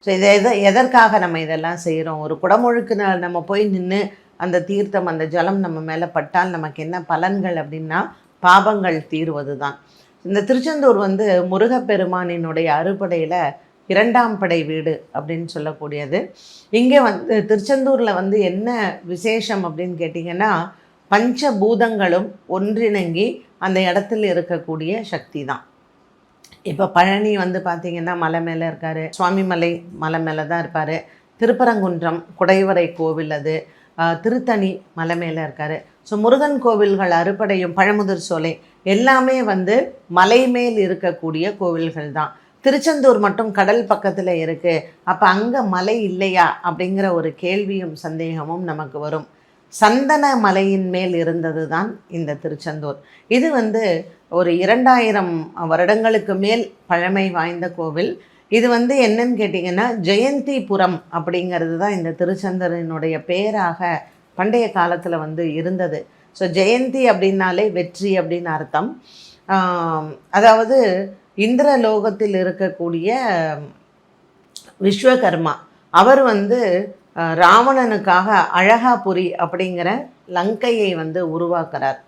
So எதற்காக நம்ம இதெல்லாம் செய்கிறோம்? ஒரு குடமுழுக்கு நம்ம போய் நின்று அந்த தீர்த்தம் அந்த ஜலம் நம்ம மேலே பட்டால் நமக்கு என்ன பலன்கள் அப்படின்னா பாபங்கள் தீர்வது தான். இந்த திருச்செந்தூர் வந்து முருகப்பெருமானினுடைய அறுபடையில் 2ஆம் படை வீடு அப்படின்னு சொல்லக்கூடியது. இங்கே வந்து திருச்செந்தூரில் வந்து என்ன விசேஷம் அப்படின்னு கேட்டிங்கன்னா, பஞ்சபூதங்களும் ஒன்றிணங்கி அந்த இடத்துல இருக்கக்கூடிய சக்தி தான். இப்போ பழனி வந்து பார்த்திங்கன்னா மலை மேலே இருக்கார், சுவாமிமலை மலை மேலே தான் இருப்பார். திருப்பரங்குன்றம் குடைவரை கோவில் அது, திருத்தணி மலை மேலே இருக்கார். ஸோ முருகன் கோவில்கள் அறுபடையும் பழமுதிர் சோலை எல்லாமே வந்து மலை மேல் இருக்கக்கூடிய கோவில்கள் தான். திருச்செந்தூர் மட்டும் கடல் பக்கத்தில் இருக்குது, அப்போ அங்கே மலை இல்லையா அப்படிங்கிற ஒரு கேள்வியும் சந்தேகமும் நமக்கு வரும். சந்தன மலையின் மேல் இருந்தது தான் இந்த திருச்செந்தூர். இது வந்து ஒரு 2000 வருடங்களுக்கு மேல் பழமை வாய்ந்த கோவில். இது வந்து என்னன்னு கேட்டிங்கன்னா ஜெயந்திபுரம் அப்படிங்கிறது தான் இந்த திருச்செந்தூரினுடைய பேராக பண்டைய காலத்தில் வந்து இருந்தது. ஸோ ஜெயந்தி அப்படின்னாலே வெற்றி அப்படின்னு அர்த்தம். அதாவது இந்திரலோகத்தில் இருக்கக்கூடிய விஸ்வகர்மா அவர் வந்து ராவணனுக்காக அழகாபுரி அப்படிங்கிற லங்கையை வந்து உருவாக்குறார்.